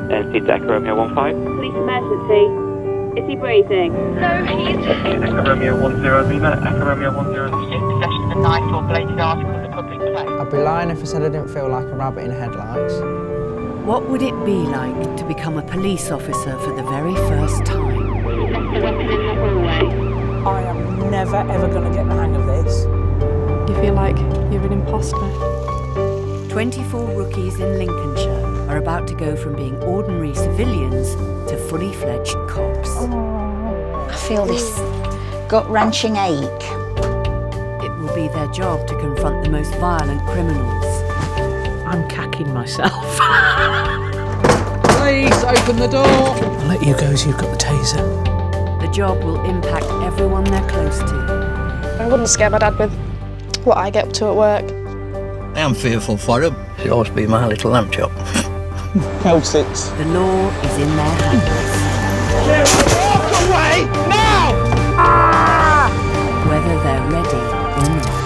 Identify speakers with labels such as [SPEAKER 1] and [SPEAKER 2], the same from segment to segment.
[SPEAKER 1] NC to Echo Romeo 15.
[SPEAKER 2] Police emergency. Is he breathing?
[SPEAKER 3] No, he's
[SPEAKER 1] Echo Romeo 10 Lima, Echo Romeo 10.
[SPEAKER 3] in possession of a knife or bladed article in the public place.
[SPEAKER 4] I'd be lying if I said I didn't feel like a rabbit in headlights.
[SPEAKER 5] What would it be like to become a police officer for the very first time?
[SPEAKER 2] Left the weapon in the hallway.
[SPEAKER 6] I am never ever going to get the hang of this.
[SPEAKER 7] You feel like you're an imposter.
[SPEAKER 5] 24 rookies in Lincolnshire are about to go from being ordinary civilians to fully fledged cops.
[SPEAKER 8] I feel this gut-wrenching ache.
[SPEAKER 5] It will be their job to confront the most violent criminals.
[SPEAKER 6] I'm cacking myself.
[SPEAKER 4] Please, open the door!
[SPEAKER 6] I'll let you go as you've got the taser.
[SPEAKER 5] The job will impact everyone they're close to.
[SPEAKER 7] I wouldn't scare my dad with what I get up to at work.
[SPEAKER 9] I am fearful for him. He'll always be my little lamb chop.
[SPEAKER 4] Code 6.
[SPEAKER 5] The law is in their hands.
[SPEAKER 4] Walk away! Now!
[SPEAKER 5] Whether they're ready or not.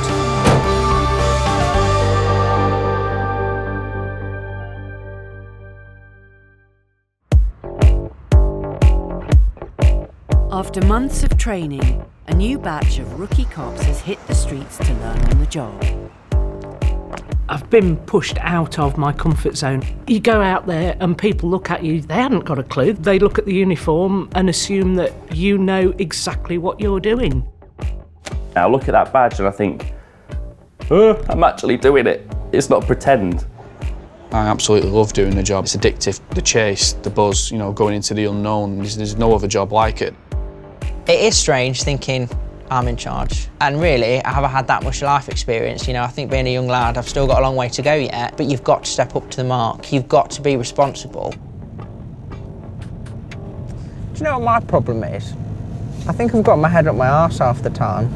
[SPEAKER 5] After months of training, a new batch of rookie cops has hit the streets to learn on the job.
[SPEAKER 6] I've been pushed out of my comfort zone. You go out there and people look at you, they haven't got a clue. They look at the uniform and assume that you know exactly what you're doing.
[SPEAKER 10] I look at that badge and I think, oh, I'm actually doing it. It's not pretend.
[SPEAKER 11] I absolutely love doing the job. It's addictive. The chase, the buzz, you know, going into the unknown. There's no other job like it.
[SPEAKER 4] It is strange thinking I'm in charge. And really, I haven't had that much life experience. You know, I think being a young lad, I've still got a long way to go yet, but you've got to step up to the mark. You've got to be responsible. Do you know what my problem is? I think I've got my head up my arse half the time.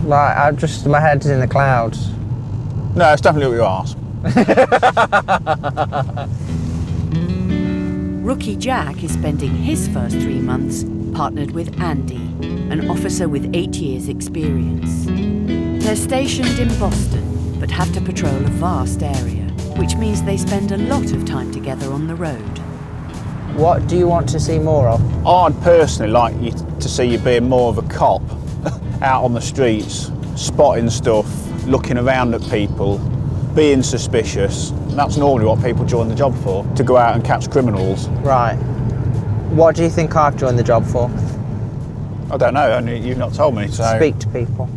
[SPEAKER 4] Like, my head's in the clouds.
[SPEAKER 11] No, it's definitely up your arse.
[SPEAKER 5] Rookie Jack is spending his first 3 months partnered with Andy, an officer with 8 years' experience. They're stationed in Boston, but have to patrol a vast area, which means they spend a lot of time together on the road.
[SPEAKER 4] What do you want to see more of?
[SPEAKER 11] I'd personally like you to see you being more of a cop, out on the streets, spotting stuff, looking around at people, being suspicious. That's normally what people join the job for, to go out and catch criminals.
[SPEAKER 4] Right. What do you think I've joined the job for?
[SPEAKER 11] I don't know, you've not told me, so...
[SPEAKER 4] Speak to people.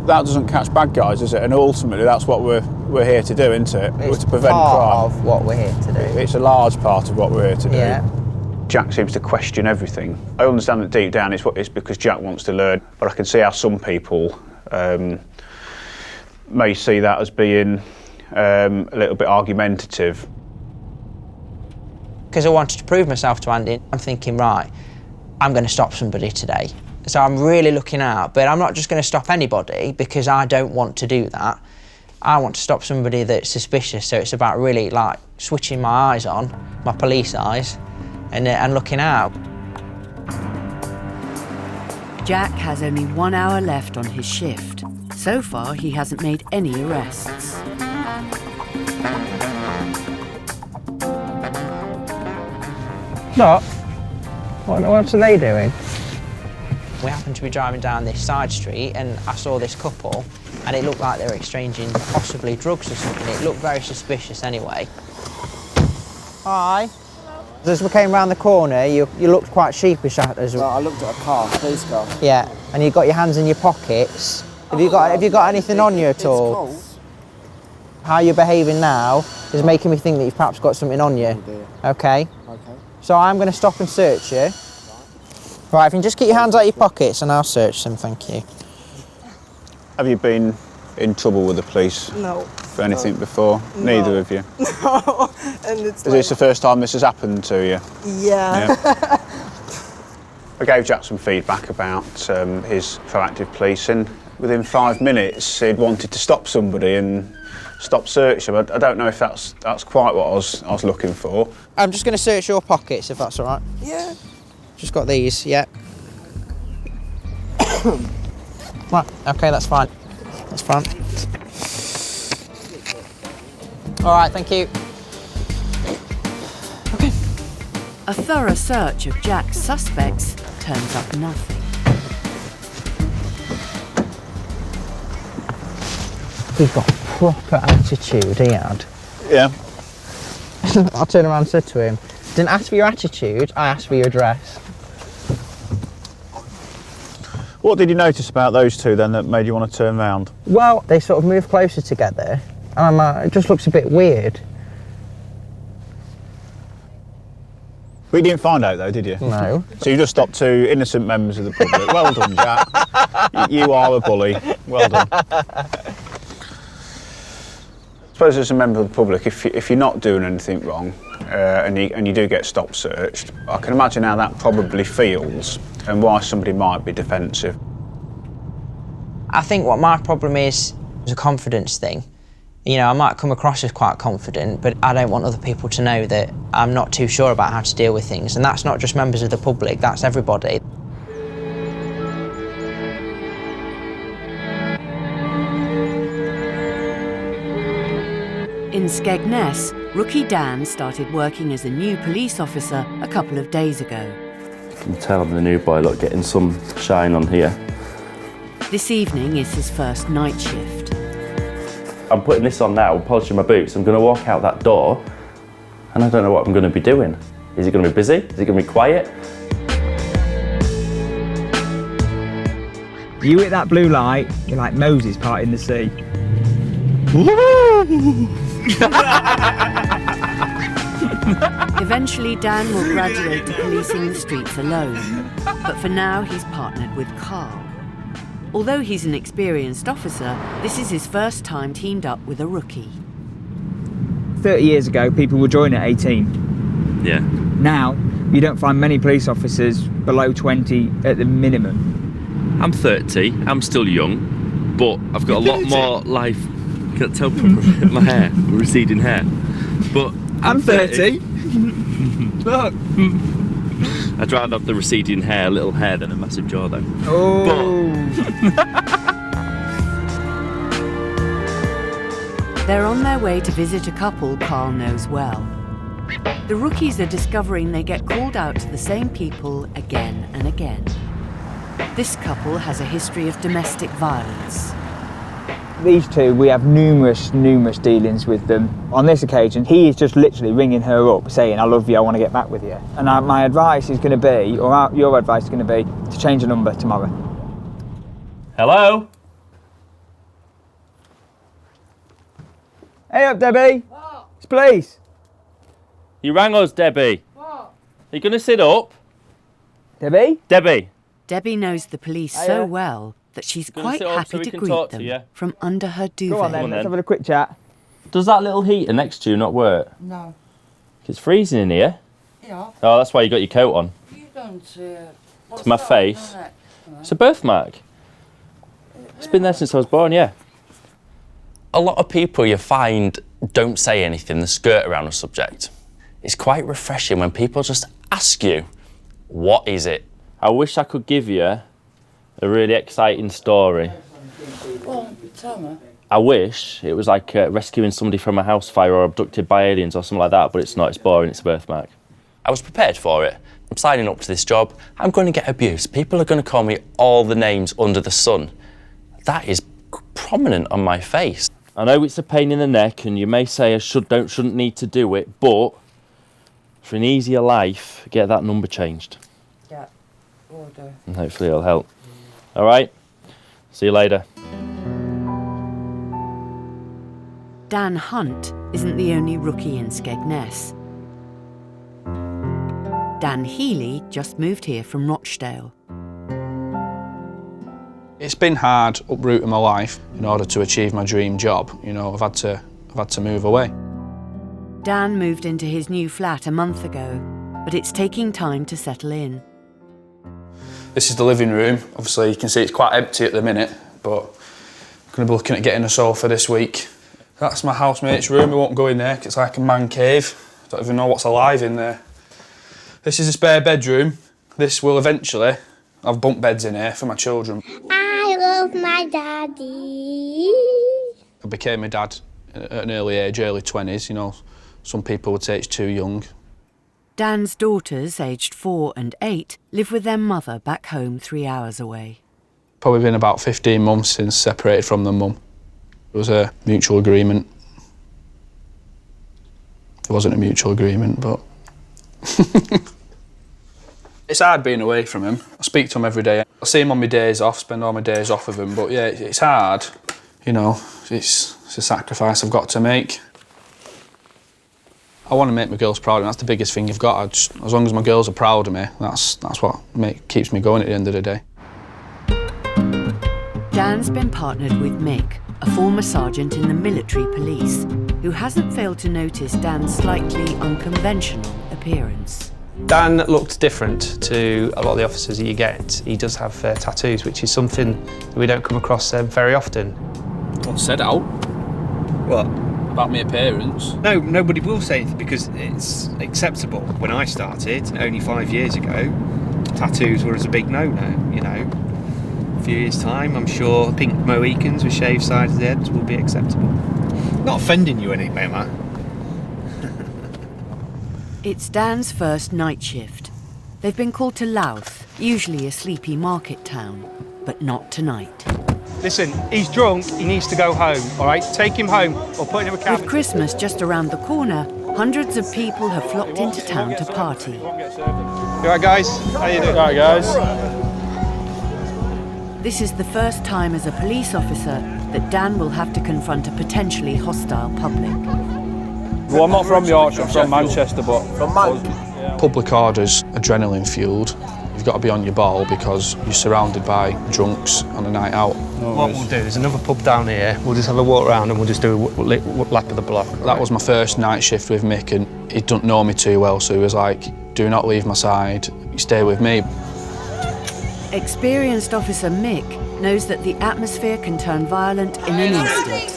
[SPEAKER 11] That doesn't catch bad guys, is it? And ultimately, that's what we're here to do, isn't it?
[SPEAKER 4] It's
[SPEAKER 11] to prevent
[SPEAKER 4] part
[SPEAKER 11] crime.
[SPEAKER 4] of what we're here to do.
[SPEAKER 11] It's a large part of what we're here to do.
[SPEAKER 4] Yeah.
[SPEAKER 11] Jack seems to question everything. I understand that deep down it's because Jack wants to learn, but I can see how some people may see that as being a little bit argumentative.
[SPEAKER 4] Because I wanted to prove myself to Andy, I'm thinking, right, I'm going to stop somebody today. So I'm really looking out, but I'm not just going to stop anybody because I don't want to do that. I want to stop somebody that's suspicious, so it's about really like switching my eyes on, my police eyes, and looking out.
[SPEAKER 5] Jack has only 1 hour left on his shift. So far, he hasn't made any arrests.
[SPEAKER 4] What are they doing? We happened to be driving down this side street and I saw this couple and it looked like they were exchanging possibly drugs or something. It looked very suspicious anyway. Hi. As we came round the corner, you looked quite sheepish at us.
[SPEAKER 12] Well, I looked at a car, a police car.
[SPEAKER 4] Yeah, and you got your hands in your pockets. Have you got anything on you at all?
[SPEAKER 12] It's cold.
[SPEAKER 4] How you're behaving now is making me think that you've perhaps got something on you.
[SPEAKER 12] Oh dear.
[SPEAKER 4] Okay.
[SPEAKER 12] Okay.
[SPEAKER 4] So I'm going to stop and search you. Right, if you can just get your hands out of your pockets and I'll search them, thank you.
[SPEAKER 11] Have you been in trouble with the police?
[SPEAKER 7] No.
[SPEAKER 11] For anything before?
[SPEAKER 7] No.
[SPEAKER 11] Neither of you?
[SPEAKER 7] No. And it's
[SPEAKER 11] Is this the first time this has happened to you?
[SPEAKER 7] Yeah.
[SPEAKER 11] I gave Jack some feedback about his proactive policing. Within 5 minutes, he'd wanted to stop somebody and stop search them. I don't know if that's quite what I was looking for.
[SPEAKER 4] I'm just going to search your pockets, if that's all right.
[SPEAKER 7] Yeah.
[SPEAKER 4] Just got these, yeah. Right, okay, that's fine. That's fine. All right, thank you.
[SPEAKER 5] A thorough search of Jack's suspects turns up nothing.
[SPEAKER 4] He's got proper attitude, he had.
[SPEAKER 11] Yeah.
[SPEAKER 4] I turned around and said to him, didn't ask for your attitude, I asked for your address.
[SPEAKER 11] What did you notice about those two then that made you want to turn round?
[SPEAKER 4] Well, they sort of moved closer together, and I'm like, it just looks a bit weird.
[SPEAKER 11] But you didn't find out though, did you?
[SPEAKER 4] No.
[SPEAKER 11] So you just stopped two innocent members of the public. Well done, Jack. You are a bully. Well done. I suppose as a member of the public, if you're not doing anything wrong and you do get stop searched, I can imagine how that probably feels and why somebody might be defensive.
[SPEAKER 4] I think what my problem is a confidence thing. You know, I might come across as quite confident, but I don't want other people to know that I'm not too sure about how to deal with things. And that's not just members of the public, that's everybody.
[SPEAKER 5] In Skegness, rookie Dan started working as a new police officer a couple of days ago.
[SPEAKER 10] You can tell I'm the new boy, look, getting some shine on here.
[SPEAKER 5] This evening is his first night shift.
[SPEAKER 10] I'm putting this on now, polishing my boots. I'm going to walk out that door and I don't know what I'm going to be doing. Is it going to be busy? Is it going to be quiet?
[SPEAKER 13] You hit that blue light, you're like Moses parting the sea.
[SPEAKER 5] Eventually, Dan will graduate to policing the streets alone. But for now, he's partnered with Carl. Although he's an experienced officer, this is his first time teamed up with a rookie.
[SPEAKER 13] 30 years ago, people would join at 18.
[SPEAKER 10] Yeah.
[SPEAKER 13] Now, you don't find many police officers below 20 at the minimum.
[SPEAKER 10] I'm 30, I'm still young, but I've got a lot more life. Can't tell my hair, receding hair. But
[SPEAKER 13] I'm 30. Look.
[SPEAKER 10] I'd rather have the receding hair, little hair, than a massive jaw though.
[SPEAKER 13] Oh.
[SPEAKER 5] They're on their way to visit a couple Carl knows well. The rookies are discovering they get called out to the same people again and again. This couple has a history of domestic violence.
[SPEAKER 13] These two, we have numerous dealings with them. On this occasion, he is just literally ringing her up saying, I love you, I want to get back with you. And my advice is going to be, or your advice is going to be, to change the number tomorrow.
[SPEAKER 10] Hello?
[SPEAKER 13] Hey up, Debbie. What? It's police.
[SPEAKER 10] You rang us, Debbie. What? Are you going to sit up?
[SPEAKER 13] Debbie?
[SPEAKER 10] Debbie.
[SPEAKER 5] Debbie knows the police so well that she's quite happy to greet them from under her duvet.
[SPEAKER 13] Go on then, let's have a quick chat.
[SPEAKER 10] Does that little heater next to you not work?
[SPEAKER 14] No.
[SPEAKER 10] It's freezing in here.
[SPEAKER 14] Yeah.
[SPEAKER 10] Oh, that's why you got your coat on.
[SPEAKER 14] You don't see it.
[SPEAKER 10] To my face. It's a birthmark. It's been there since I was born, yeah.
[SPEAKER 15] A lot of people you find don't say anything, they skirt around a subject. It's quite refreshing when people just ask you, what is it?
[SPEAKER 10] I wish I could give you a really exciting story.
[SPEAKER 14] Well, tell me.
[SPEAKER 10] I wish it was like rescuing somebody from a house fire or abducted by aliens or something like that, but it's not, it's boring, it's a birthmark.
[SPEAKER 15] I was prepared for it. I'm signing up to this job, I'm going to get abuse. People are going to call me all the names under the sun. That is prominent on my face.
[SPEAKER 10] I know it's a pain in the neck and you may say I shouldn't need to do it, but for an easier life, get that number changed.
[SPEAKER 14] Yeah, will do.
[SPEAKER 10] And hopefully it'll help. All right? See you later.
[SPEAKER 5] Dan Hunt isn't the only rookie in Skegness. Dan Healy just moved here from Rochdale.
[SPEAKER 16] It's been hard uprooting my life in order to achieve my dream job. You know, I've had to move away.
[SPEAKER 5] Dan moved into his new flat a month ago, but it's taking time to settle in.
[SPEAKER 16] This is the living room. Obviously, you can see it's quite empty at the minute, but I'm going to be looking at getting a sofa this week. That's my housemate's room. We won't go in there because it's like a man cave. Don't even know what's alive in there. This is a spare bedroom. This will eventually have bunk beds in here for my children.
[SPEAKER 17] I love my daddy.
[SPEAKER 16] I became a dad at an early age, early 20s, you know. Some people would say it's too young.
[SPEAKER 5] Dan's daughters, aged 4 and 8, live with their mother back home 3 hours away.
[SPEAKER 16] Probably been about 15 months since separated from the mum. It was a mutual agreement. It wasn't a mutual agreement, but... It's hard being away from him. I speak to him every day. I see him on my days off, spend all my days off with him, but yeah, it's hard. You know, it's a sacrifice I've got to make. I want to make my girls proud, and that's the biggest thing you've got. As long as my girls are proud of me, that's what keeps me going at the end of the day.
[SPEAKER 5] Dan's been partnered with Mick, a former sergeant in the military police, who hasn't failed to notice Dan's slightly unconventional appearance.
[SPEAKER 18] Dan looked different to a lot of the officers that you get. He does have tattoos, which is something that we don't come across very often.
[SPEAKER 16] What, said out?
[SPEAKER 19] What?
[SPEAKER 16] About my appearance?
[SPEAKER 19] No, nobody will say anything because it's acceptable. When I started, only 5 years ago, tattoos were as a big no-no, you know. A few years' time, I'm sure pink Mohicans with shaved sides of the heads will be acceptable. Not offending you anyway, man.
[SPEAKER 5] It's Dan's first night shift. They've been called to Louth, usually a sleepy market town, but not tonight.
[SPEAKER 19] Listen, he's drunk, he needs to go home, all right? Take him home or put him in a cab.
[SPEAKER 5] With Christmas just around the corner, hundreds of people have flocked into town to party.
[SPEAKER 19] You all right, guys? How you doing?
[SPEAKER 16] All right, guys.
[SPEAKER 5] This is the first time as a police officer that Dan will have to confront a potentially hostile public.
[SPEAKER 16] Well, I'm not from Yorkshire, I'm from Manchester, but...
[SPEAKER 19] From Manchester?
[SPEAKER 16] Public orders, adrenaline fuelled. You've got to be on your ball because you're surrounded by drunks on a night out.
[SPEAKER 18] What we'll do is another pub down here. We'll just have a walk around and we'll just do a lap of the block.
[SPEAKER 16] That was my first night shift with Mick, and he didn't know me too well, so he was like, do not leave my side, stay with me.
[SPEAKER 5] Experienced Officer Mick knows that the atmosphere can turn violent in an instant.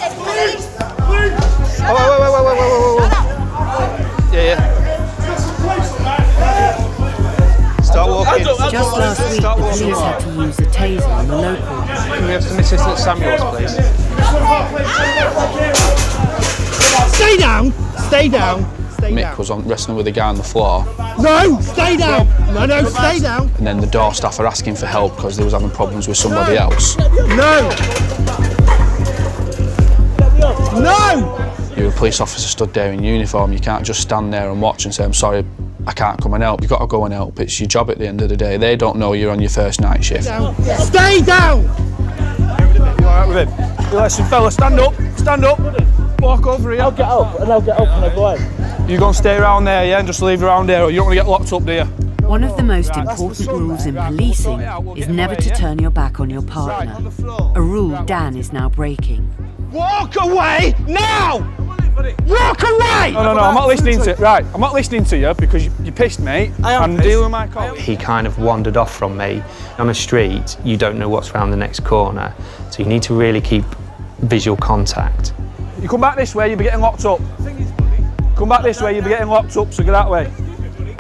[SPEAKER 19] Whoa. Yeah. Start walking.
[SPEAKER 5] Just last week, the police had to use a taser on the local.
[SPEAKER 18] Can we have some assistant Samuels, please?
[SPEAKER 19] Stay down! Stay down!
[SPEAKER 16] Mick was wrestling with a guy on the floor.
[SPEAKER 19] No! Stay down! No, stay down!
[SPEAKER 16] And then the door staff are asking for help because they was having problems with somebody else.
[SPEAKER 19] No! No!
[SPEAKER 16] You're a police officer stood there in uniform. You can't just stand there and watch and say, I'm sorry, I can't come and help. You've got to go and help. It's your job at the end of the day. They don't know you're on your first night shift.
[SPEAKER 19] Stay down! You all right with him? Listen, fella, stand up. Stand up. Walk over here.
[SPEAKER 12] I'll get up and I'll get up and I'll go out.
[SPEAKER 19] You're going to stay around there, yeah? And just leave around there, or you don't want to get locked up, do you?
[SPEAKER 5] One of the most important rules in policing is never to turn your back on your partner. A rule Dan is now breaking.
[SPEAKER 19] Walk away now! Walk away!
[SPEAKER 16] No, I'm not listening to right. I'm not listening to you because you pissed me. I'm dealing with my colleague.
[SPEAKER 18] He kind of wandered off from me. On a street, you don't know what's around the next corner, so you need to really keep visual contact.
[SPEAKER 16] You come back this way, you'll be getting locked up. Come back this way, you'll be getting locked up, so go that way.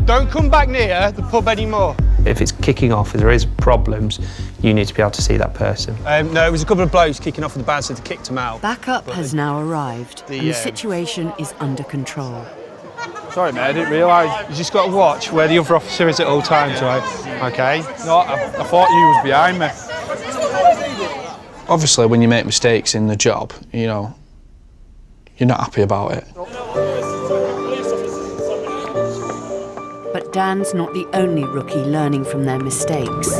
[SPEAKER 19] Don't come back near the pub anymore.
[SPEAKER 18] If it's kicking off, if there is problems, you need to be able to see that person.
[SPEAKER 19] No, it was a couple of blokes kicking off with the band, so they kicked him out.
[SPEAKER 5] Backup has now arrived, and the situation is under control.
[SPEAKER 16] Sorry, mate, I didn't realise.
[SPEAKER 19] You just got to watch where the other officer is at all times, right? Okay?
[SPEAKER 16] No, I thought you was behind me. Obviously, when you make mistakes in the job, you know, you're not happy about it.
[SPEAKER 5] But Dan's not the only rookie learning from their mistakes.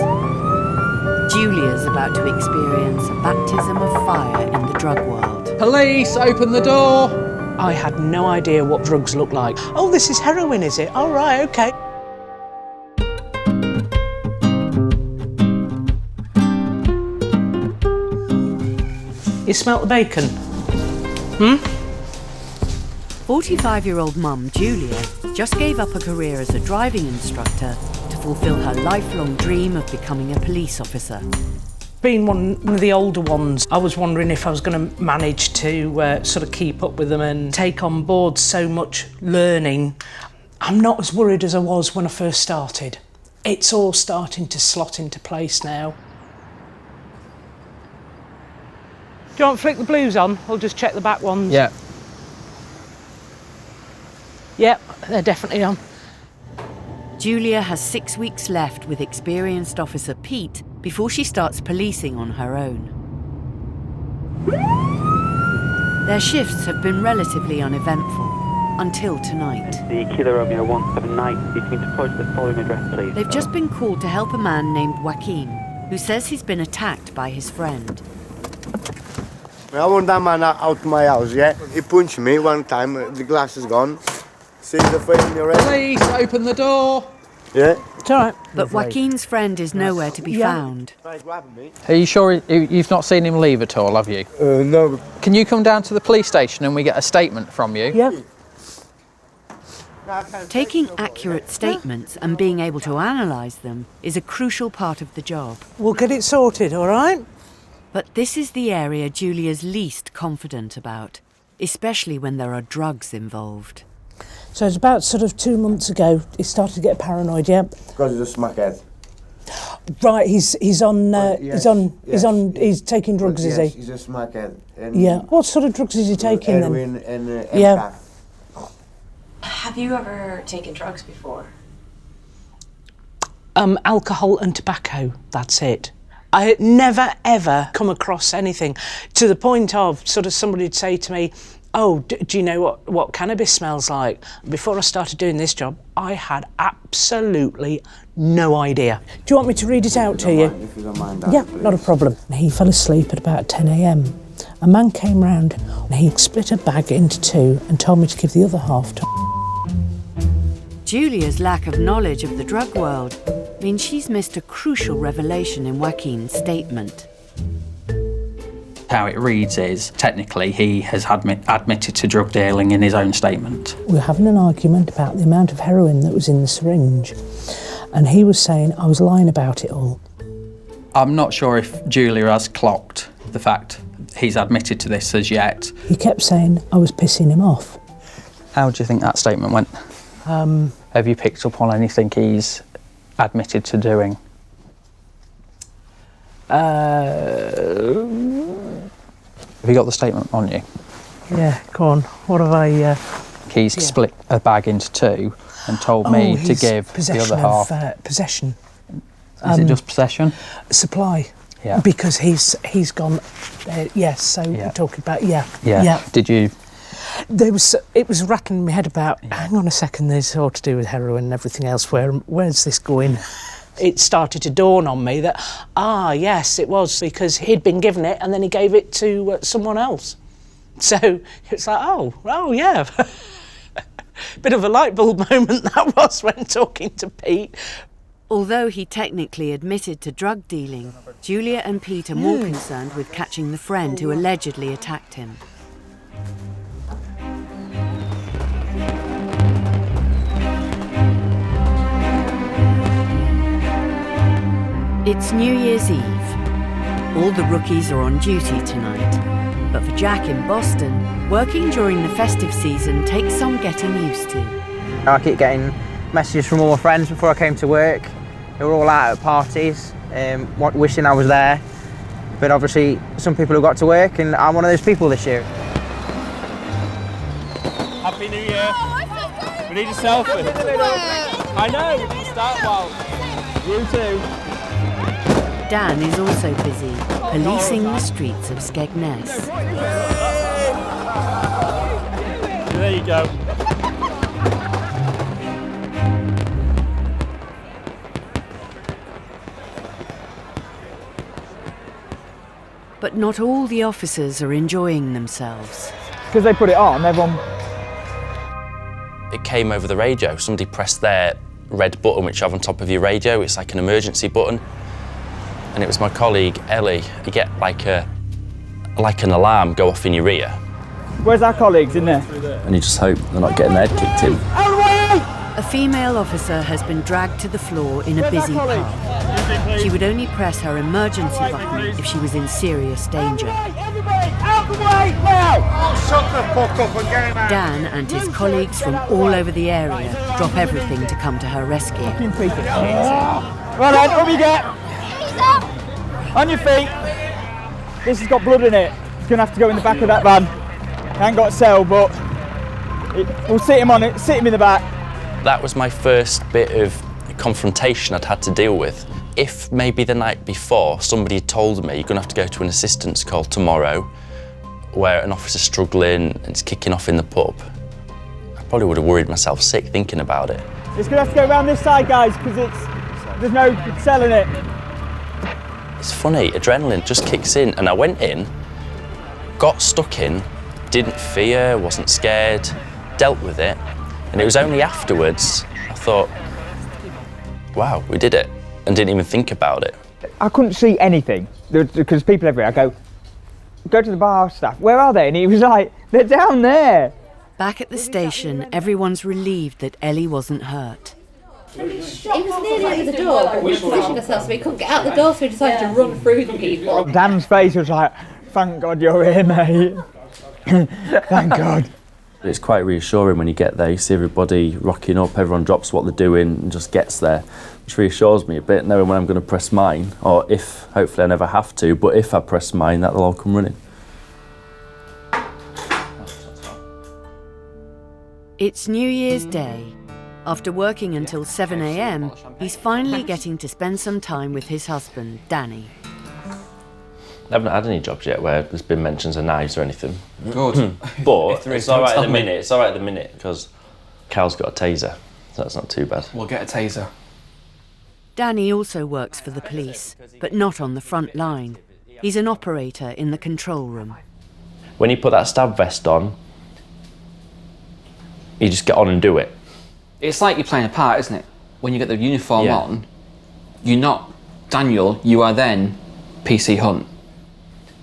[SPEAKER 5] Julia's about to experience a baptism of fire in the drug world.
[SPEAKER 6] Police, open the door! I had no idea what drugs look like. Oh, this is heroin, is it? All right, okay. You smelt the bacon?
[SPEAKER 5] 45-year-old mum, Julia, just gave up a career as a driving instructor to fulfil her lifelong dream of becoming a police officer.
[SPEAKER 6] Being one of the older ones, I was wondering if I was going to manage to sort of keep up with them and take on board so much learning. I'm not as worried as I was when I first started. It's all starting to slot into place now. Do you want to flick the blues on? I'll just check the back ones.
[SPEAKER 18] Yeah.
[SPEAKER 6] Yep, they're definitely on.
[SPEAKER 5] Julia has 6 weeks left with experienced officer Pete before she starts policing on her own. Their shifts have been relatively uneventful until tonight.
[SPEAKER 1] The Kilo Romeo 179, you can deploy to the following address, please.
[SPEAKER 5] They've just been called to help a man named Joaquin, who says he's been attacked by his friend.
[SPEAKER 20] I want that man out my house, yeah? He punched me one time, the glass is gone. See the frame you're ready?
[SPEAKER 21] Police, open the door!
[SPEAKER 20] Yeah?
[SPEAKER 21] It's all right.
[SPEAKER 5] But Joaquin's friend is nowhere to be found.
[SPEAKER 21] Are you sure you've not seen him leave at all, have you?
[SPEAKER 20] No.
[SPEAKER 21] Can you come down to the police station and we get a statement from you?
[SPEAKER 20] Yeah.
[SPEAKER 5] Taking accurate statements and being able to analyse them is a crucial part of the job.
[SPEAKER 6] We'll get it sorted, all right?
[SPEAKER 5] But this is the area Julia's least confident about, especially when there are drugs involved.
[SPEAKER 6] So it's about sort of 2 months ago, he started to get paranoid, yeah?
[SPEAKER 20] Because he's a smackhead.
[SPEAKER 6] Right, he's taking drugs, is he?
[SPEAKER 20] He's a smackhead. And
[SPEAKER 6] Yeah. What sort of drugs is he taking then?
[SPEAKER 20] heroin and
[SPEAKER 6] Yeah.
[SPEAKER 22] Have you ever taken drugs before?
[SPEAKER 6] Alcohol and tobacco, that's it. I had never ever come across anything to the point of sort of somebody would say to me, oh, do you know what cannabis smells like? Before I started doing this job, I had absolutely no idea. Do you want me to read it out to you?
[SPEAKER 20] If you don't mind
[SPEAKER 6] Yeah, not a problem. He fell asleep at about 10 a.m. A man came round and he split a bag into two and told me to give the other half to
[SPEAKER 5] Julia's lack of knowledge of the drug world means she's missed a crucial revelation in Joaquin's statement.
[SPEAKER 21] How it reads is, technically, he has admitted to drug dealing in his own statement.
[SPEAKER 6] We were having an argument about the amount of heroin that was in the syringe, and he was saying I was lying about it all.
[SPEAKER 21] I'm not sure if Julia has clocked the fact he's admitted to this as yet.
[SPEAKER 6] He kept saying I was pissing him off.
[SPEAKER 21] How do you think that statement went? Have you picked up on anything he's admitted to doing? Have you got the statement on you?
[SPEAKER 6] Yeah, go on. What have I...
[SPEAKER 21] He's split a bag into two and told me to give the other half.
[SPEAKER 6] Possession.
[SPEAKER 21] Is it just possession?
[SPEAKER 6] Supply.
[SPEAKER 21] Yeah.
[SPEAKER 6] Because he's gone... yes, so we're talking about... Yeah.
[SPEAKER 21] Did you...
[SPEAKER 6] It was rattling my head about, hang on a second, this is all to do with heroin and everything else. Where's this going? It started to dawn on me that, yes, it was because he'd been given it and then he gave it to someone else. So it's like, oh yeah. Bit of a light bulb moment that was when talking to Pete.
[SPEAKER 5] Although he technically admitted to drug dealing, Julia and Pete are more concerned with catching the friend who allegedly attacked him. It's New Year's Eve. All the rookies are on duty tonight. But for Jack in Boston, working during the festive season takes some getting used to.
[SPEAKER 4] I keep getting messages from all my friends before I came to work. They were all out at parties, wishing I was there. But obviously, some people have got to work, and I'm one of those people this year.
[SPEAKER 12] Happy New Year. We need a selfie. I know, we didn't start well. You too.
[SPEAKER 5] Dan is also busy policing the streets of Skegness.
[SPEAKER 12] There you go.
[SPEAKER 5] But not all the officers are enjoying themselves.
[SPEAKER 13] Because they put it on, everyone...
[SPEAKER 15] It came over the radio. Somebody pressed their red button, which you have on top of your radio. It's like an emergency button. And it was my colleague, Ellie. You get like an alarm go off in your ear.
[SPEAKER 13] Where's our colleagues in there?
[SPEAKER 10] And you just hope they're not getting their head kicked in.
[SPEAKER 5] A female officer has been dragged to the floor in a busy pub. She would only press her emergency button if she was in serious danger.
[SPEAKER 12] Out the way now! Shut the fuck up and get him out!
[SPEAKER 5] Dan and his colleagues from all over the area drop everything to come to her rescue.
[SPEAKER 13] Right on, up you get! On your feet. This has got blood in it. It's going to have to go in the back of that van. I ain't got a cell, but we'll sit him on it. Sit him in the back.
[SPEAKER 15] That was my first bit of confrontation I'd had to deal with. If maybe the night before somebody had told me you're going to have to go to an assistance call tomorrow where an officer's struggling and it's kicking off in the pub, I probably would have worried myself sick thinking about it.
[SPEAKER 13] It's going to have to go around this side, guys, because there's no selling it.
[SPEAKER 15] It's funny, adrenaline just kicks in, and I went in, got stuck in, didn't fear, wasn't scared, dealt with it, and it was only afterwards I thought, wow, we did it, and didn't even think about it.
[SPEAKER 13] I couldn't see anything, because people everywhere. I go to the bar staff, where are they? And he was like, they're down there.
[SPEAKER 5] Back at the station, everyone's relieved that Ellie wasn't hurt.
[SPEAKER 2] He was nearly over the door, but we positioned ourselves so he couldn't get out the door, so he decided to run through the people.
[SPEAKER 13] Dan's face was like, thank God you're here, mate. Thank God.
[SPEAKER 10] It's quite reassuring when you get there, you see everybody rocking up, everyone drops what they're doing and just gets there, which reassures me a bit, knowing when I'm going to press mine, or if, hopefully I never have to, but if I press mine, that they'll all come running.
[SPEAKER 5] It's New Year's Day. After working until 7 a.m, he's finally getting to spend some time with his husband, Danny.
[SPEAKER 10] I haven't had any jobs yet where there's been mentions of knives or anything.
[SPEAKER 15] Good. But it's all right at the minute. It's all right at the minute because Cal's got a taser, so that's not too bad.
[SPEAKER 12] We'll get a taser.
[SPEAKER 5] Danny also works for the police, but not on the front line. He's an operator in the control room.
[SPEAKER 10] When you put that stab vest on, you just get on and do it.
[SPEAKER 3] It's like you're playing a part, isn't it? When you get the uniform on, you're not Daniel, you are then PC Hunt.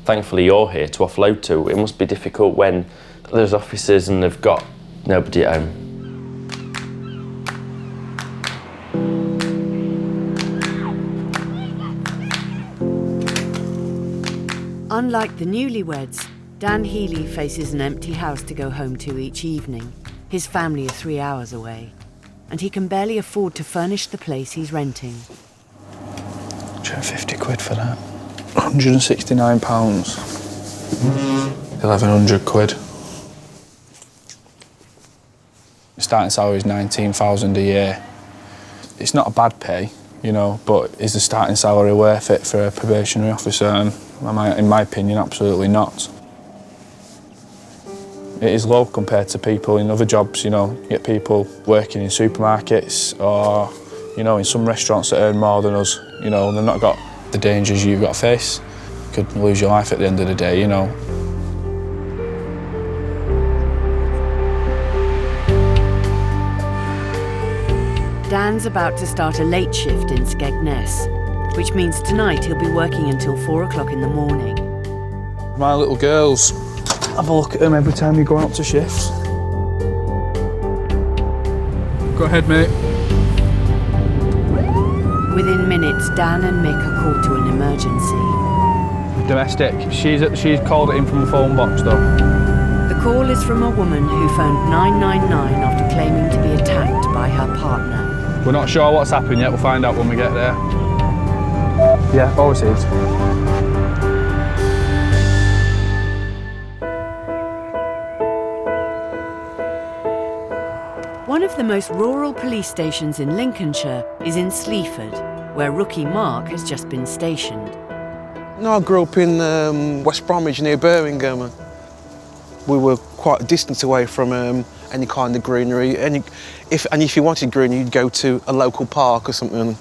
[SPEAKER 10] Thankfully you're here to offload to. It must be difficult when there's officers and they've got nobody at home.
[SPEAKER 5] Unlike the newlyweds, Dan Healy faces an empty house to go home to each evening. His family are 3 hours away, and he can barely afford to furnish the place he's renting.
[SPEAKER 16] 250 quid for that. £169. 1,100 quid. Starting salary is 19,000 a year. It's not a bad pay, you know, but is the starting salary worth it for a probationary officer? And in my opinion, absolutely not. It is low compared to people in other jobs, you know. You get people working in supermarkets or, you know, in some restaurants that earn more than us, you know, and they've not got the dangers you've got to face. You could lose your life at the end of the day, you know.
[SPEAKER 5] Dan's about to start a late shift in Skegness, which means tonight he'll be working until 4 o'clock in the morning.
[SPEAKER 16] My little girls, have a look at them every time you go out to shifts. Go ahead, mate.
[SPEAKER 5] Within minutes, Dan and Mick are called to an emergency.
[SPEAKER 16] Domestic. She's called it in from the phone box, though.
[SPEAKER 5] The call is from a woman who phoned 999 after claiming to be attacked by her partner.
[SPEAKER 16] We're not sure what's happened yet. We'll find out when we get there. Yeah, all received.
[SPEAKER 5] One of the most rural police stations in Lincolnshire is in Sleaford, where rookie Mark has just been stationed.
[SPEAKER 23] No, I grew up in West Bromwich near Birmingham. We were quite a distance away from any kind of greenery. If you wanted greenery, you'd go to a local park or something.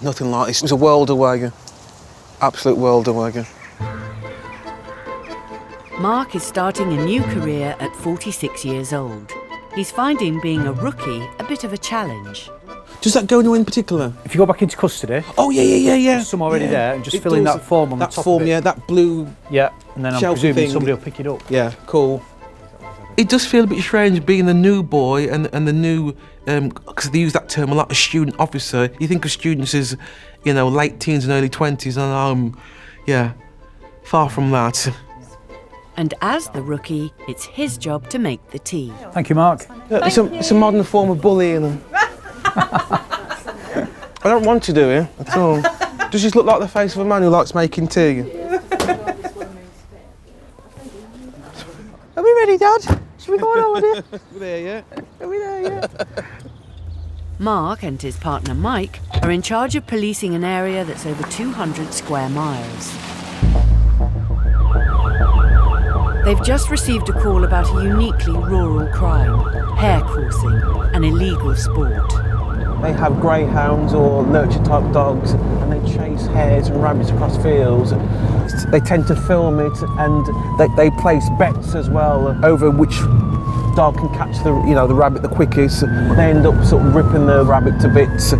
[SPEAKER 23] Nothing like this. It was a world away. Absolute world away.
[SPEAKER 5] Mark is starting a new career at 46 years old. He's finding being a rookie a bit of a challenge.
[SPEAKER 23] Does that go anywhere in particular?
[SPEAKER 24] If you go back into custody...
[SPEAKER 23] Oh, yeah.
[SPEAKER 24] There's some already there, and just fill in that form on the top of it.
[SPEAKER 23] Yeah, that blue...
[SPEAKER 24] Yeah, and then I'm presuming somebody will pick it up.
[SPEAKER 23] Yeah, cool. It does feel a bit strange being the new boy and the new... because they use that term a lot, a student officer. You think of students as, you know, late teens and early 20s, and yeah, far from that.
[SPEAKER 5] And as the rookie, it's his job to make the tea.
[SPEAKER 24] Thank you, Mark.
[SPEAKER 23] It's a modern form of bullying. I don't want to do it at all. Does this look like the face of a man who likes making tea? Are we ready, Dad? Should we go on holiday? Are we there yet? Are we there yet?
[SPEAKER 5] Mark and his partner Mike are in charge of policing an area that's over 200 square miles. They've just received a call about a uniquely rural crime, hare coursing, an illegal sport.
[SPEAKER 23] They have greyhounds or lurcher type dogs and they chase hares and rabbits across fields. They tend to film it and they place bets as well over which dog can catch the rabbit the quickest. They end up sort of ripping the rabbit to bits.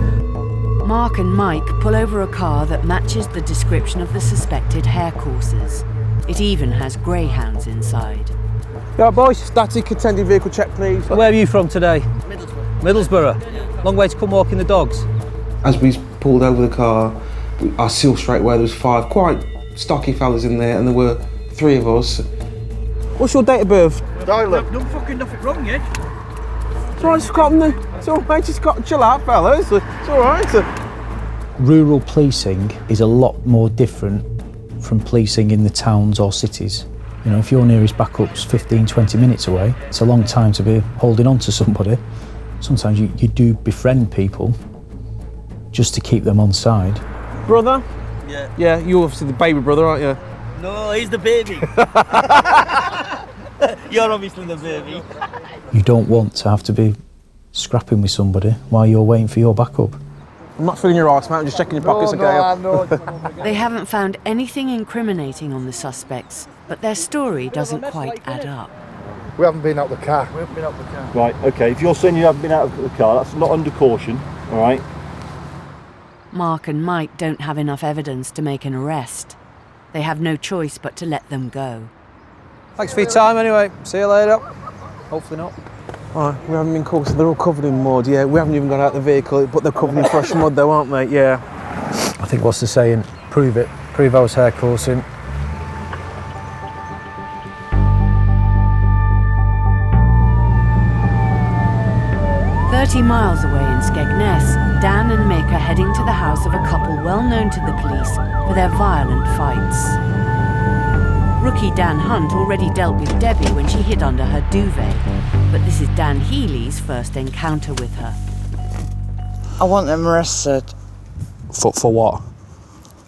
[SPEAKER 5] Mark and Mike pull over a car that matches the description of the suspected hare coursers. It even has greyhounds inside.
[SPEAKER 23] Yeah, boys, static attending vehicle check, please.
[SPEAKER 24] Where are you from today? Middlesbrough. Long way to come walking the dogs.
[SPEAKER 23] As we pulled over the car, I saw straight away there was 5 quite stocky fellas in there, and there were 3 of us. What's your date of birth?
[SPEAKER 24] Done fucking nothing wrong yet.
[SPEAKER 23] It's all right, it's all right, just got to chill out, fellas. It's all right.
[SPEAKER 24] Rural policing is a lot more different from policing in the towns or cities. You know, if your nearest backup's 15, 20 minutes away, it's a long time to be holding on to somebody. Sometimes you do befriend people just to keep them on side.
[SPEAKER 23] Brother?
[SPEAKER 7] Yeah.
[SPEAKER 23] Yeah, you're obviously the baby brother, aren't you?
[SPEAKER 7] No, he's the baby. You're obviously the baby.
[SPEAKER 24] You don't want to have to be scrapping with somebody while you're waiting for your backup.
[SPEAKER 23] I'm not feeling your arse, mate, I'm just checking your pockets
[SPEAKER 5] again. They haven't found anything incriminating on the suspects, but their story doesn't quite add up.
[SPEAKER 8] We haven't been out the car.
[SPEAKER 24] We haven't been out the car.
[SPEAKER 8] Right, okay, if you're saying you haven't been out of the car, that's not under caution, all right?
[SPEAKER 5] Mark and Mike don't have enough evidence to make an arrest. They have no choice but to let them go.
[SPEAKER 24] Thanks for your time anyway. See you later. Hopefully not.
[SPEAKER 23] All right, we haven't been caught, so they're all covered in mud, yeah. We haven't even got out the vehicle, but they're covered in fresh mud though, aren't they? Yeah.
[SPEAKER 24] I think what's the saying? Prove it. Prove I was hare coursing.
[SPEAKER 5] Miles away in Skegness, Dan and Mick are heading to the house of a couple well known to the police for their violent fights. Rookie Dan Hunt already dealt with Debbie when she hid under her duvet, but this is Dan Healy's first encounter with her.
[SPEAKER 14] I want them arrested.
[SPEAKER 16] For what?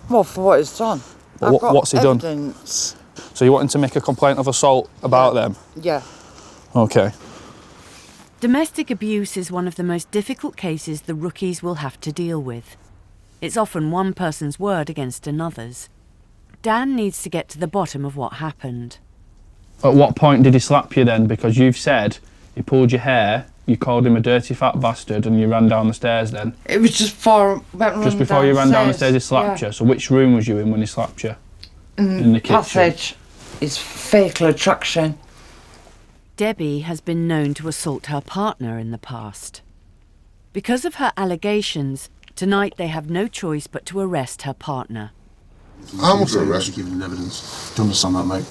[SPEAKER 14] Well, for what he's done.
[SPEAKER 16] What's he done?
[SPEAKER 14] Evidence.
[SPEAKER 16] So you wanting to make a complaint of assault about them?
[SPEAKER 14] Yeah.
[SPEAKER 16] Okay.
[SPEAKER 5] Domestic abuse is one of the most difficult cases the rookies will have to deal with. It's often one person's word against another's. Dan needs to get to the bottom of what happened.
[SPEAKER 16] At what point did he slap you then? Because you've said he pulled your hair, you called him a dirty fat bastard and you ran down the stairs then.
[SPEAKER 14] It was just before
[SPEAKER 16] you ran down the stairs he slapped you. So which room was you in when he slapped you? In the kitchen?
[SPEAKER 14] Passage. It's fatal attraction.
[SPEAKER 5] Debbie has been known to assault her partner in the past. Because of her allegations, tonight they have no choice but to arrest her partner.
[SPEAKER 9] How much arrest? Giving evidence. Do you understand that, mate?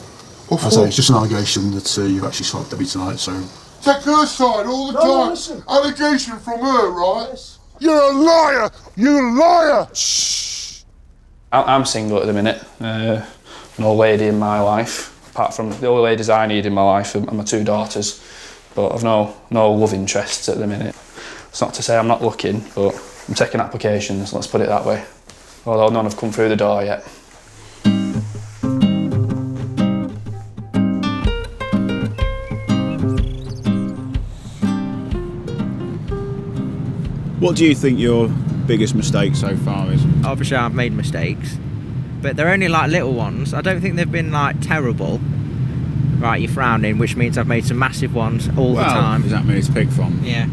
[SPEAKER 9] I say it's just an allegation that you've actually slapped Debbie tonight, so...
[SPEAKER 11] Take her side all the time. Listen. Allegation from her, right? Yes. You're a liar! You're a liar! Shh!
[SPEAKER 16] I'm single at the minute. No lady in my life. Apart from the only ladies I need in my life are my 2 daughters, but I've no love interests at the minute. It's not to say I'm not looking, but I'm taking applications, let's put it that way. Although none have come through the door yet.
[SPEAKER 25] What do you think your biggest mistake so far is?
[SPEAKER 4] Obviously I've made mistakes, but they're only like little ones. I don't think they've been like terrible. Right, you're frowning, which means I've made some massive ones all the time.
[SPEAKER 25] Does that mean it's pick from?
[SPEAKER 4] Yeah.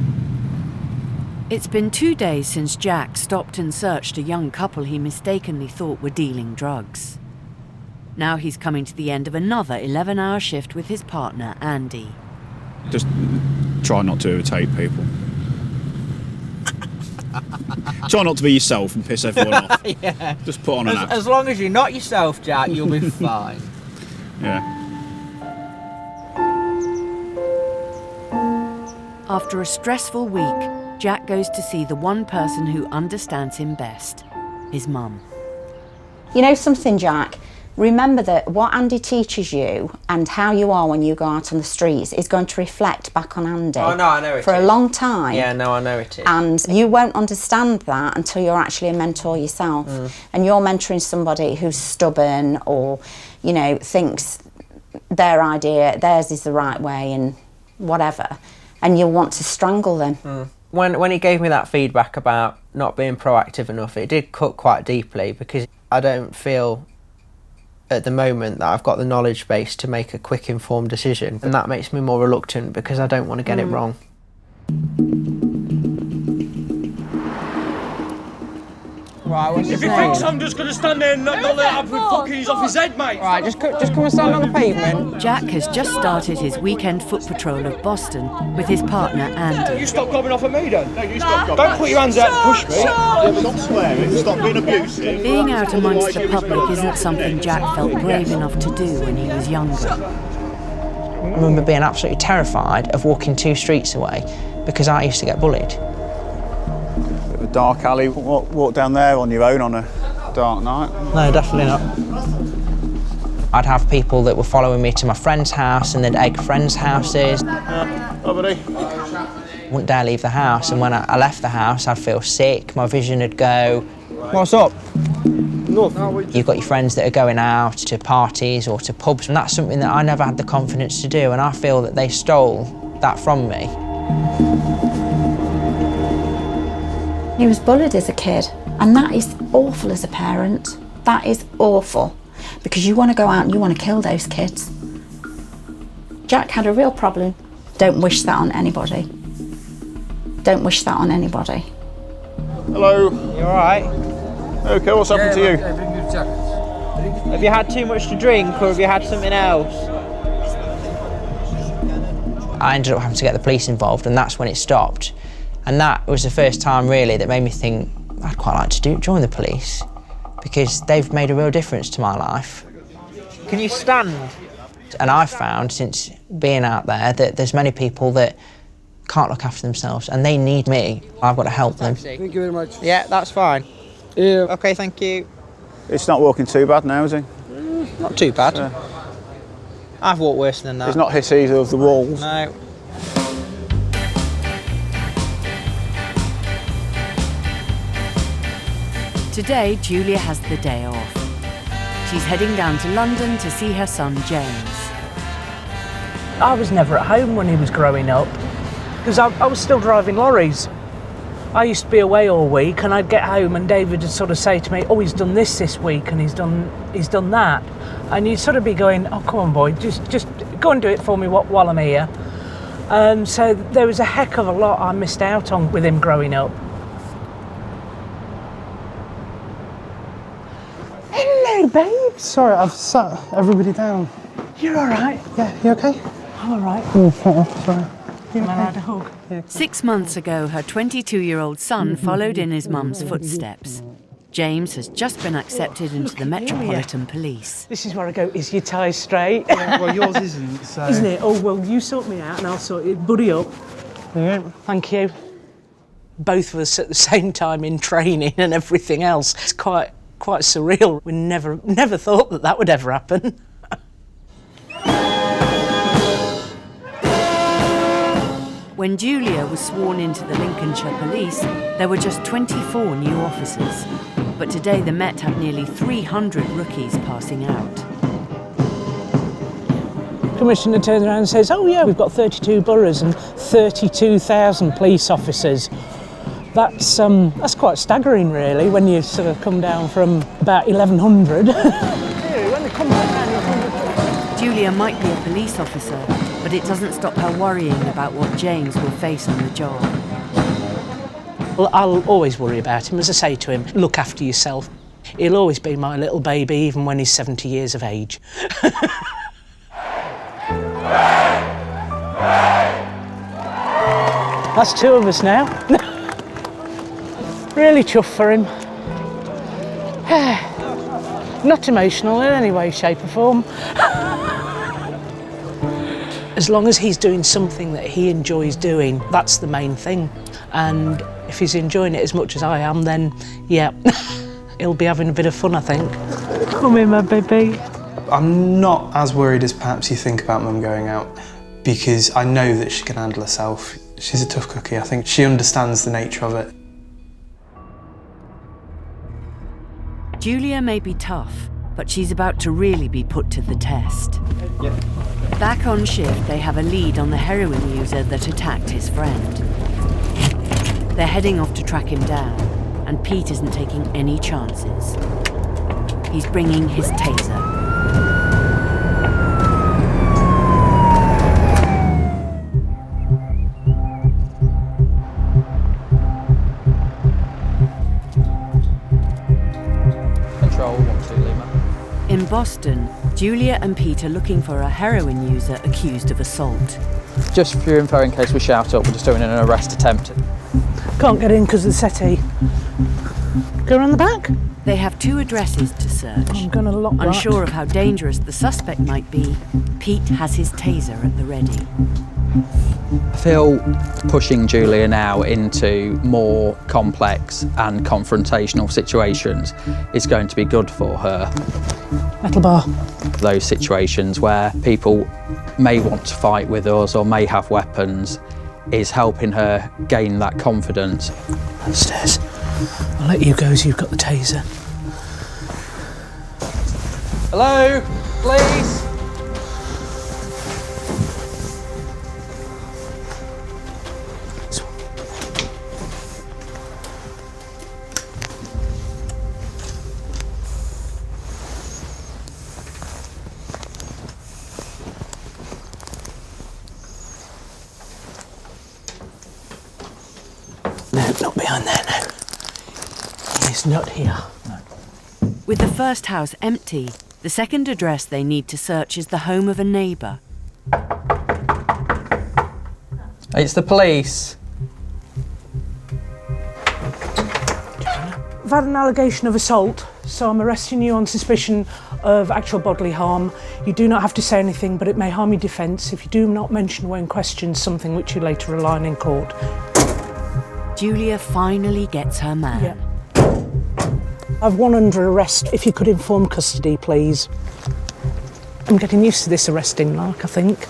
[SPEAKER 5] It's been 2 days since Jack stopped and searched a young couple he mistakenly thought were dealing drugs. Now he's coming to the end of another 11-hour shift with his partner, Andy.
[SPEAKER 25] Just try not to irritate people. Try not to be yourself and piss everyone off.
[SPEAKER 4] Yeah.
[SPEAKER 25] Just put on an act.
[SPEAKER 4] As long as you're not yourself, Jack, you'll be fine.
[SPEAKER 25] Yeah.
[SPEAKER 5] After a stressful week, Jack goes to see the one person who understands him best, his mum.
[SPEAKER 26] You know something, Jack?
[SPEAKER 1] remember that what Andy teaches you and how you are when you go out on the streets is going to reflect back on Andy.
[SPEAKER 4] Oh no, I know it
[SPEAKER 1] for
[SPEAKER 4] is.
[SPEAKER 1] a long time.
[SPEAKER 4] Yeah, no, I know it is.
[SPEAKER 1] And you won't understand that until you're actually a mentor yourself. And you're mentoring somebody who's stubborn or, you know, thinks theirs is the right way and whatever. And you'll want to strangle them.
[SPEAKER 4] When he gave me that feedback about not being proactive enough, it did cut quite deeply, because I don't feel at the moment that I've got the knowledge base to make a quick, informed decision, and that makes me more reluctant because I don't want to get it wrong. Right, what's
[SPEAKER 12] If
[SPEAKER 4] his
[SPEAKER 12] he
[SPEAKER 4] name?
[SPEAKER 12] thinks I'm just going to stand there and not let it happen, fucking he's off his head, mate.
[SPEAKER 4] Right, just come and stand on the pavement.
[SPEAKER 5] Jack has just started his weekend foot patrol of Boston with his partner Andy.
[SPEAKER 12] You stop gobbing off at me then. No, you stop gobbing. Don't put your hands out and push me.
[SPEAKER 11] Stop swearing, stop being abusive.
[SPEAKER 5] Being out amongst the public isn't something Jack felt brave enough to do when he was younger.
[SPEAKER 4] I remember being absolutely terrified of walking 2 streets away because I used to get bullied.
[SPEAKER 17] A dark alley, walk down there on your own on a dark night?
[SPEAKER 4] No, definitely not. I'd have people that were following me to my friend's house and they'd egg friends' houses.
[SPEAKER 17] Hi, buddy.
[SPEAKER 4] Wouldn't dare leave the house, and when I left the house I'd feel sick, my vision would go. What's up? You've got your friends that are going out to parties or to pubs, and that's something that I never had the confidence to do, and I feel that they stole that from me.
[SPEAKER 1] He was bullied as a kid, and that is awful as a parent. That is awful, because you want to go out and you want to kill those kids. Jack had a real problem. Don't wish that on anybody. Don't wish that on anybody.
[SPEAKER 17] Hello.
[SPEAKER 4] You all right?
[SPEAKER 17] Okay, what's happened to you?
[SPEAKER 4] Have you had too much to drink, or have you had something else? I ended up having to get the police involved, and that's when it stopped. And that was the first time really that made me think I'd quite like to join the police, because they've made a real difference to my life. Can you stand? And I've found since being out there that there's many people that can't look after themselves and they need me. I've got to help them.
[SPEAKER 17] Thank you very much.
[SPEAKER 4] Yeah, that's fine.
[SPEAKER 17] Yeah.
[SPEAKER 4] Okay, thank you.
[SPEAKER 17] It's not walking too bad now, is he?
[SPEAKER 4] Not too bad. I've walked worse than that.
[SPEAKER 17] He's not hit either of the walls.
[SPEAKER 4] No.
[SPEAKER 5] Today, Julia has the day off. She's heading down to London to see her son, James.
[SPEAKER 6] I was never at home when he was growing up, because I was still driving lorries. I used to be away all week, and I'd get home and David would sort of say to me, oh, he's done this week and he's done that. And you'd sort of be going, oh, come on, boy, just go and do it for me while I'm here. So there was a heck of a lot I missed out on with him growing up.
[SPEAKER 18] Hello, babe. Sorry, I've sat everybody down.
[SPEAKER 6] You're all right?
[SPEAKER 18] Yeah, you okay?
[SPEAKER 6] I'm all right.
[SPEAKER 18] Sorry.
[SPEAKER 6] Am I allowed a hug?
[SPEAKER 5] 6 months ago, her 22-year-old son followed in his mum's footsteps. James has just been accepted into the Metropolitan Police.
[SPEAKER 6] This is where I go, is your tie straight?
[SPEAKER 18] Yeah, well, yours isn't, so...
[SPEAKER 6] Isn't it? Oh, well, you sort me out and I'll sort it. Buddy up.
[SPEAKER 18] Yeah.
[SPEAKER 6] Thank you. Both of us at the same time in training and everything else. It's quite surreal. We never thought that would ever happen.
[SPEAKER 5] When Julia was sworn into the Lincolnshire Police, there were just 24 new officers. But today the Met had nearly 300 rookies passing out.
[SPEAKER 6] Commissioner turns around and says, oh yeah, we've got 32 boroughs and 32,000 police officers. That's quite staggering really, when you sort of come down from about 1,100.
[SPEAKER 5] Julia might be a police officer, but it doesn't stop her worrying about what James will face on the job.
[SPEAKER 6] Well, I'll always worry about him. As I say to him, look after yourself. He'll always be my little baby, even when he's 70 years of age. That's 2 of us now. Really chuffed for him. Not emotional in any way, shape or form. As long as he's doing something that he enjoys doing, that's the main thing. And if he's enjoying it as much as I am, then yeah, he'll be having a bit of fun, I think. Come here, my baby.
[SPEAKER 23] I'm not as worried as perhaps you think about Mum going out, because I know that she can handle herself. She's a tough cookie. I think she understands the nature of it.
[SPEAKER 5] Julia may be tough, but she's about to really be put to the test.
[SPEAKER 23] Yep.
[SPEAKER 5] Back on shift, they have a lead on the heroin user that attacked his friend. They're heading off to track him down, and Pete isn't taking any chances. He's bringing his taser. In Boston, Julia and Pete are looking for a heroin user accused of assault.
[SPEAKER 4] Just for your info, in case we shout up, we're just doing an arrest attempt.
[SPEAKER 6] Can't get in because of the settee. Go around the back?
[SPEAKER 5] They have 2 addresses to search.
[SPEAKER 6] I'm going to lock that.
[SPEAKER 5] Unsure of how dangerous the suspect might be, Pete has his taser at the ready.
[SPEAKER 4] I feel pushing Julia now into more complex and confrontational situations is going to be good for her.
[SPEAKER 6] Metal bar.
[SPEAKER 4] Those situations where people may want to fight with us or may have weapons is helping her gain that confidence.
[SPEAKER 6] Upstairs. I'll let you go so you've got the taser.
[SPEAKER 4] Hello, please.
[SPEAKER 6] No, not behind there, no. He's not here. No.
[SPEAKER 5] With the first house empty, the second address they need to search is the home of a neighbour.
[SPEAKER 4] It's the police.
[SPEAKER 6] I've had an allegation of assault, so I'm arresting you on suspicion of actual bodily harm. You do not have to say anything, but it may harm your defence if you do not mention when questioned something which you later rely on in court.
[SPEAKER 5] Julia finally gets her man.
[SPEAKER 6] Yeah. I've one under arrest. If you could inform custody, please. I'm getting used to this arresting lark, I think.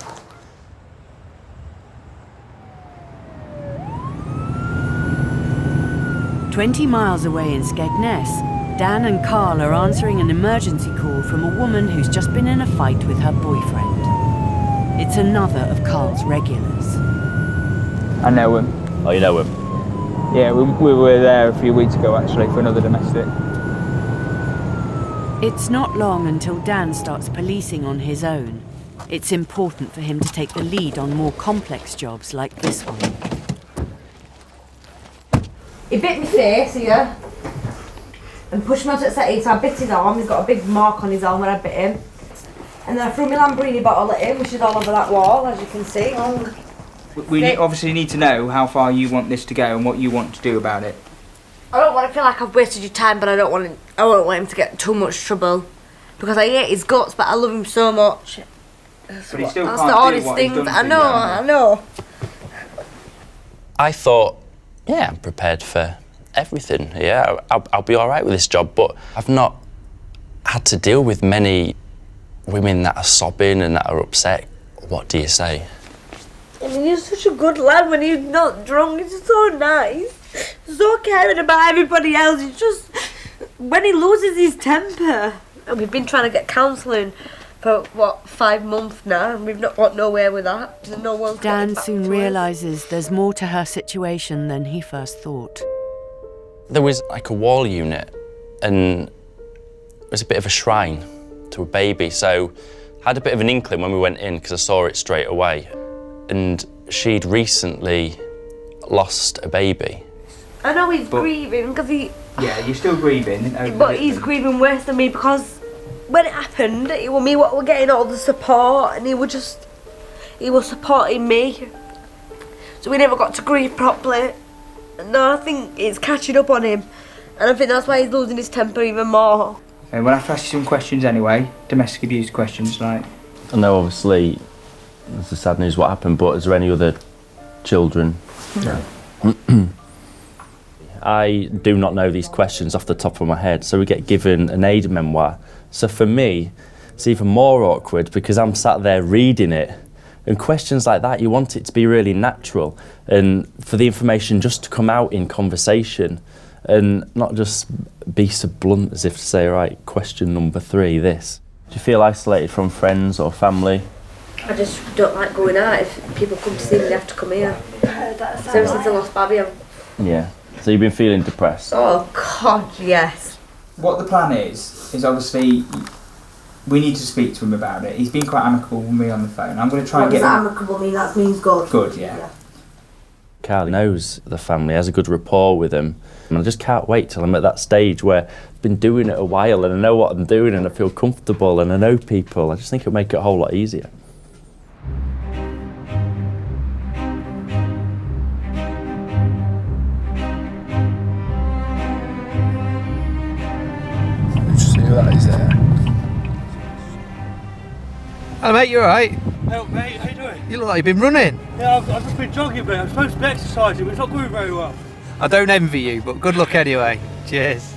[SPEAKER 5] "20 miles away in Skegness, Dan and Carl are answering an emergency call from a woman who's just been in a fight with her boyfriend. It's another of Carl's regulars.
[SPEAKER 13] I know him.
[SPEAKER 10] Oh, you know him?
[SPEAKER 13] Yeah, we were there a few weeks ago actually for another domestic.
[SPEAKER 5] It's not long until Dan starts policing on his own. It's important for him to take the lead on more complex jobs like this one.
[SPEAKER 2] He bit my face here and pushed me onto the settee, so I bit his arm. He's got a big mark on his arm where I bit him. And then I threw my Lambrini bottle at him, which is all over that wall, as you can see.
[SPEAKER 13] We obviously need to know how far you want this to go and what you want to do about it.
[SPEAKER 2] I don't want to feel like I've wasted your time, but I don't want him to get in too much trouble. Because I hate his guts, but I love him so much.
[SPEAKER 13] But he still
[SPEAKER 2] That's
[SPEAKER 13] can't
[SPEAKER 2] the
[SPEAKER 13] do
[SPEAKER 2] honest
[SPEAKER 13] what he's
[SPEAKER 2] thing.
[SPEAKER 13] done
[SPEAKER 2] I
[SPEAKER 13] to
[SPEAKER 2] know,
[SPEAKER 13] you,
[SPEAKER 2] I know.
[SPEAKER 15] I thought, yeah, I'm prepared for everything. Yeah, I'll be all right with this job, but I've not had to deal with many women that are sobbing and that are upset. What do you say?
[SPEAKER 2] I mean, he's such a good lad when he's not drunk. He's so nice. So caring about everybody else. It's just when he loses his temper. And we've been trying to get counselling for, 5 months now, and we've not got nowhere with that. No one's
[SPEAKER 5] Dan soon realises there's more to her situation than he first thought.
[SPEAKER 15] There was like a wall unit, and it was a bit of a shrine to a baby, so I had a bit of an inkling when we went in because I saw it straight away. And she'd recently lost a baby.
[SPEAKER 2] I know he's grieving because he...
[SPEAKER 13] Yeah, you're still grieving.
[SPEAKER 2] But he's grieving worse than me because when it happened, it was me what were getting all the support, and he was supporting me. So we never got to grieve properly. And I think it's catching up on him, and I think that's why he's losing his temper even more.
[SPEAKER 13] And we'll have to ask you some questions anyway, domestic abuse questions, like...
[SPEAKER 10] I know obviously it's the sad news what happened, but is there any other children?
[SPEAKER 13] No.
[SPEAKER 10] I do not know these questions off the top of my head, so we get given an aid memoir. So for me, it's even more awkward because I'm sat there reading it, and questions like that, you want it to be really natural and for the information just to come out in conversation and not just be so blunt as if to say, right, question number 3, this. Do you feel isolated from friends or family?
[SPEAKER 2] I just don't like going out. If people come to see me, they have to come here. So ever since I lost Babby,
[SPEAKER 10] Yeah. So you've been feeling depressed?
[SPEAKER 2] Oh God, yes.
[SPEAKER 13] What the plan is obviously we need to speak to him about it. He's been quite amicable with me on the phone. I'm going to try and get him...
[SPEAKER 2] What does amicable mean? That means good.
[SPEAKER 13] Good, yeah.
[SPEAKER 10] Carl knows the family, has a good rapport with them, and I just can't wait till I'm at that stage where I've been doing it a while and I know what I'm doing and I feel comfortable and I know people. I just think it'll make it a whole lot easier.
[SPEAKER 16] Just see who that is there. Hello mate, you alright?
[SPEAKER 7] Help mate, how you doing?
[SPEAKER 16] You look like you've been running.
[SPEAKER 7] Yeah, I've just been jogging, mate. I'm supposed to be exercising, but it's not going very well.
[SPEAKER 16] I don't envy you, but good luck anyway. Cheers.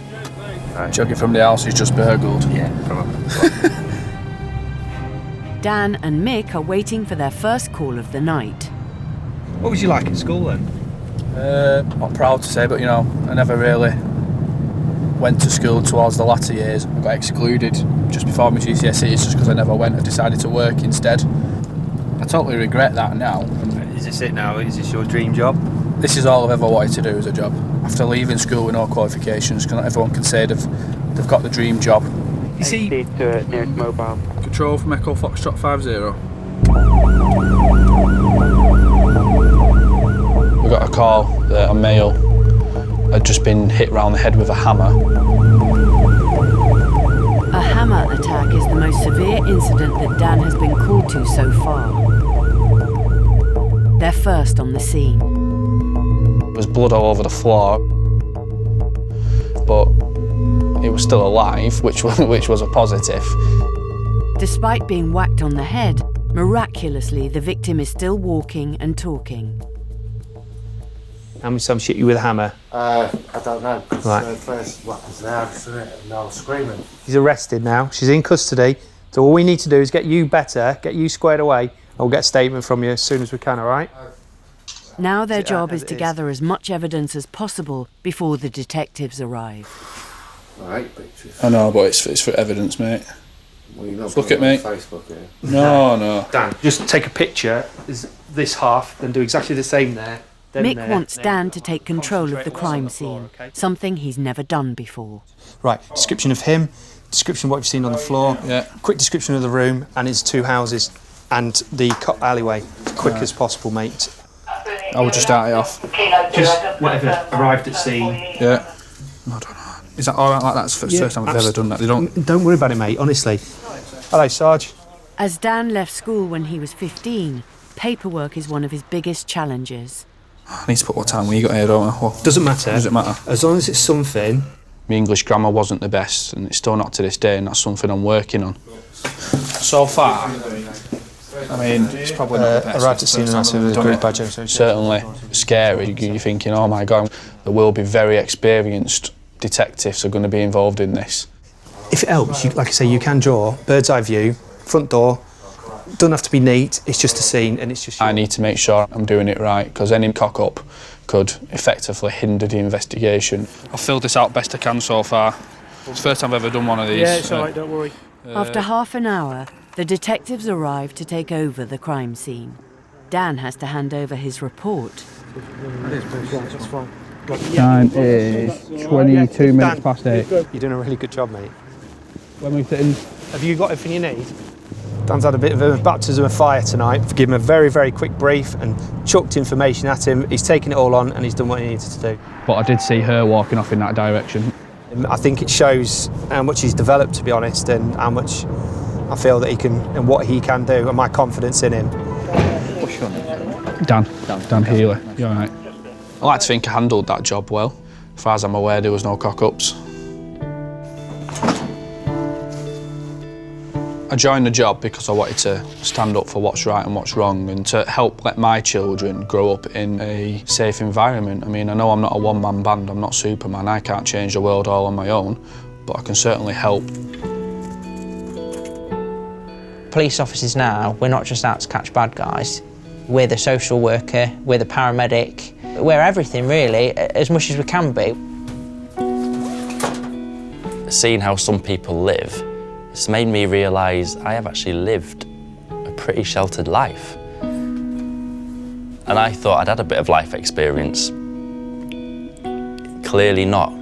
[SPEAKER 16] Right. Jogging from the house is just burgled. Yeah, probably.
[SPEAKER 5] Dan and Mick are waiting for their first call of the night.
[SPEAKER 16] What was you like at school then? Not proud to say, but you know, I never really went to school towards the latter years. I got excluded just before my GCSEs just because I never went. I decided to work instead. I totally regret that now.
[SPEAKER 7] Is this it now? Is this your dream job?
[SPEAKER 16] This is all I've ever wanted to do as a job. After leaving school with no qualifications, because not everyone can say they've got the dream job.
[SPEAKER 7] You see, nearest mobile.
[SPEAKER 16] Control from Echo Foxtrot 50. We got a call that a male had just been hit round the head with a hammer.
[SPEAKER 5] A hammer attack is the most severe incident that Dan has been called to so far. They're first on the scene.
[SPEAKER 16] There was blood all over the floor, but he was still alive, which was a positive.
[SPEAKER 5] Despite being whacked on the head, miraculously the victim is still walking and talking.
[SPEAKER 7] How many times hit you with a hammer?
[SPEAKER 3] I don't know.
[SPEAKER 7] Right.
[SPEAKER 3] First weapons now, isn't it? And I was screaming.
[SPEAKER 7] She's arrested now. She's in custody. So all we need to do is get you better, get you squared away, and we'll get a statement from you as soon as we can, all right?
[SPEAKER 5] Now their job is to gather as much evidence as possible before the detectives arrive.
[SPEAKER 3] I hate pictures.
[SPEAKER 16] I know, but it's for evidence, mate.
[SPEAKER 3] Well, you're not
[SPEAKER 16] Look at me.
[SPEAKER 3] Facebook here.
[SPEAKER 16] No.
[SPEAKER 7] Dan, just take a picture, this half, then do exactly the same there.
[SPEAKER 5] Mick wants Dan to take control of the crime scene, something he's never done before.
[SPEAKER 7] Right, description of him, description of what you've seen on the floor, quick description of the room and his 2 houses and the alleyway, as quick as possible, mate.
[SPEAKER 16] I will just start it off.
[SPEAKER 7] Just whatever arrived at scene.
[SPEAKER 16] Yeah. I don't know. Is that all right like that? It's the first time I've ever done that.
[SPEAKER 7] Don't worry about it, mate, honestly. Hello, Sarge.
[SPEAKER 5] As Dan left school when he was 15, paperwork is one of his biggest challenges.
[SPEAKER 16] I need to put what time we got here, don't I? Well,
[SPEAKER 7] Doesn't matter.
[SPEAKER 16] Does it matter?
[SPEAKER 7] As long as it's something.
[SPEAKER 16] My English grammar wasn't the best, and it's still not to this day, and that's something I'm working on. So far, I mean, it's probably not the best.
[SPEAKER 7] Arrived at scene and with a group badge.
[SPEAKER 16] Certainly scary. You're thinking, oh my God, there will be very experienced detectives are going to be involved in this.
[SPEAKER 7] If it helps, like I say, you can draw bird's eye view, front door. Doesn't have to be neat, it's just a scene and it's just...
[SPEAKER 16] I need to make sure I'm doing it right, because any cock-up could effectively hinder the investigation. I've filled this out best I can so far. It's the first time I've ever done one of these.
[SPEAKER 7] Yeah, it's all right, don't worry.
[SPEAKER 5] After half an hour, the detectives arrive to take over the crime scene. Dan has to hand over his report.
[SPEAKER 7] That's fine.
[SPEAKER 18] Time is 22 minutes past 8.
[SPEAKER 7] You're doing a really good job, mate.
[SPEAKER 18] When we sit in...
[SPEAKER 7] Have you got everything you need? Dan's had a bit of a baptism of fire tonight. I've given him a very, very quick brief and chucked information at him. He's taken it all on and he's done what he needed to do.
[SPEAKER 18] But I did see her walking off in that direction.
[SPEAKER 7] I think it shows how much he's developed, to be honest, and how much I feel that he can and what he can do and my confidence in him.
[SPEAKER 16] What's your name?
[SPEAKER 18] Dan Healy. You all right?
[SPEAKER 16] I like to think I handled that job well. As far as I'm aware, there was no cock-ups. I I joined the job because I wanted to stand up for what's right and what's wrong and to help let my children grow up in a safe environment. I mean, I know I'm not a one-man band, I'm not Superman, I can't change the world all on my own, but I can certainly help.
[SPEAKER 4] Police officers now, we're not just out to catch bad guys. We're the social worker, we're the paramedic, we're everything really, as much as we can be.
[SPEAKER 15] Seeing how some people live, it's made me realise I have actually lived a pretty sheltered life. And I thought I'd had a bit of life experience. Clearly not.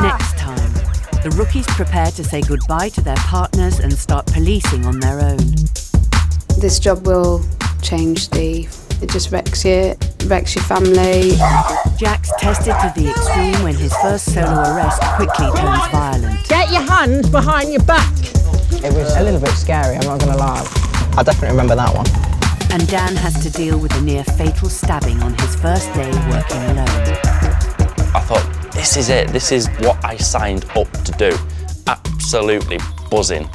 [SPEAKER 5] Next time, the rookies prepare to say goodbye to their partners and start policing on their own.
[SPEAKER 8] This job will change it just wrecks your family.
[SPEAKER 5] Jack's tested to the extreme when his first solo arrest quickly turns violent.
[SPEAKER 4] Get your hands behind your back! It was a little bit scary, I'm not going to lie. I definitely remember that one.
[SPEAKER 5] And Dan has to deal with a near-fatal stabbing on his first day working alone.
[SPEAKER 15] I thought, this is it, this is what I signed up to do. Absolutely buzzing.